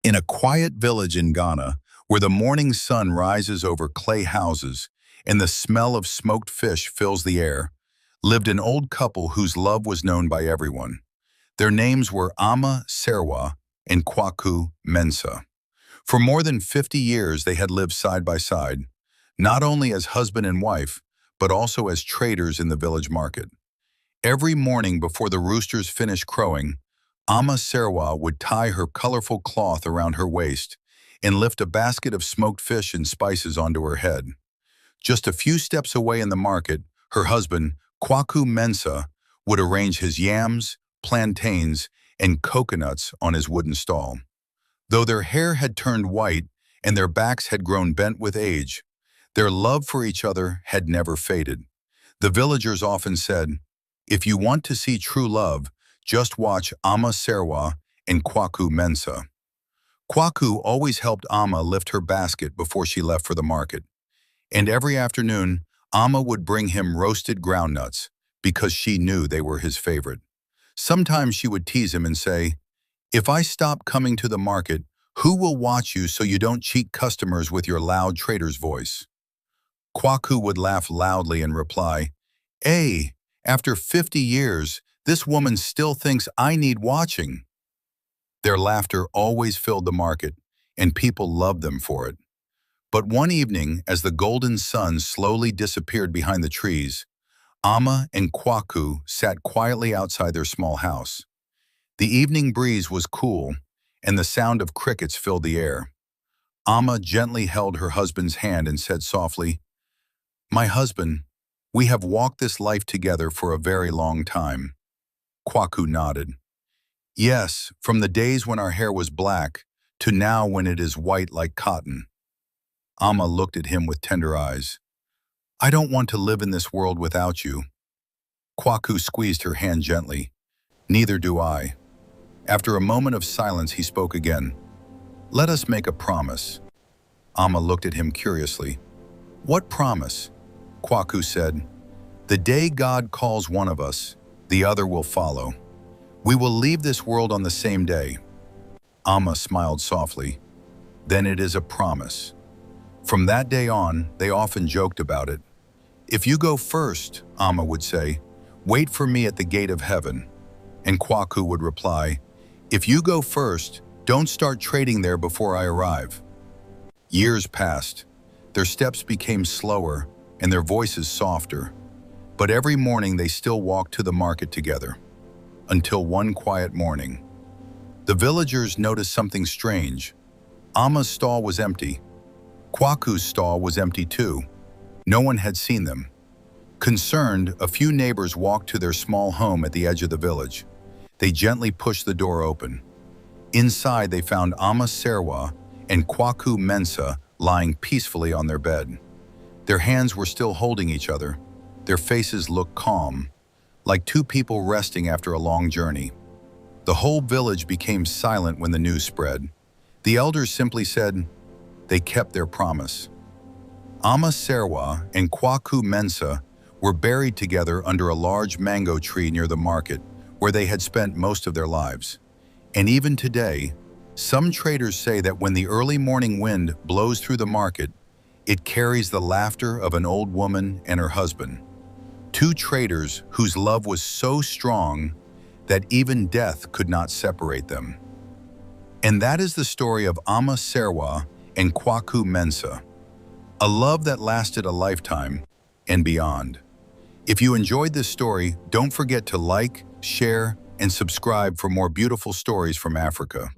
In a quiet village in Ghana, where the morning sun rises over clay houses and the smell of smoked fish fills the air, lived an old couple whose love was known by everyone. Their names were Serwaa and Kwaku Mensah. For more than 50 years they had lived side by side, not only as husband and wife, but also as traders in the village market. Every morning before the roosters finished crowing, Serwaa would tie her colorful cloth around her waist and lift a basket of smoked fish and spices onto her head. Just a few steps away in the market, her husband, Kwaku Mensah, would arrange his yams, plantains, and coconuts on his wooden stall. Though their hair had turned white and their backs had grown bent with age, their love for each other had never faded. The villagers often said, "If you want to see true love, just watch Serwaa and Kwaku Mensah." Kwaku always helped lift her basket before she left for the market, and every afternoon, would bring him roasted groundnuts because she knew they were his favorite. Sometimes she would tease him and say, "If I stop coming to the market, who will watch you so you don't cheat customers with your loud trader's voice?" Kwaku would laugh loudly and reply, "Hey, after 50 years, this woman still thinks I need watching." Their laughter always filled the market, and people loved them for it. But one evening, as the golden sun slowly disappeared behind the trees, and Kwaku sat quietly outside their small house. The evening breeze was cool, and the sound of crickets filled the air. Gently held her husband's hand and said softly, "My husband, we have walked this life together for a very long time." Kwaku nodded. "Yes, from the days when our hair was black to now when it is white like cotton." Looked at him with tender eyes. "I don't want to live in this world without you." Kwaku squeezed her hand gently. "Neither do I." After a moment of silence, he spoke again. "Let us make a promise." Looked at him curiously. "What promise?" Kwaku said, "The day God calls one of us, the other will follow. We will leave this world on the same day." Smiled softly. "Then it is a promise." From that day on, they often joked about it. "If you go first," would say, "wait for me at the gate of heaven." And Kwaku would reply, "If you go first, don't start trading there before I arrive." Years passed. Their steps became slower and their voices softer. But every morning they still walked to the market together. Until one quiet morning. The villagers noticed something strange. Amma's stall was empty. Kwaku's stall was empty too. No one had seen them. Concerned, a few neighbors walked to their small home at the edge of the village. They gently pushed the door open. Inside they found Serwaa and Kwaku Mensah lying peacefully on their bed. Their hands were still holding each other. Their faces looked calm, like two people resting after a long journey. The whole village became silent when the news spread. The elders simply said, "They kept their promise." Serwaa and Kwaku Mensah were buried together under a large mango tree near the market, where they had spent most of their lives. And even today, some traders say that when the early morning wind blows through the market, it carries the laughter of an old woman and her husband. Two traders whose love was so strong that even death could not separate them. And that is the story of Serwaa and Kwaku Mensah, a love that lasted a lifetime and beyond. If you enjoyed this story, don't forget to like, share, and subscribe for more beautiful stories from Africa.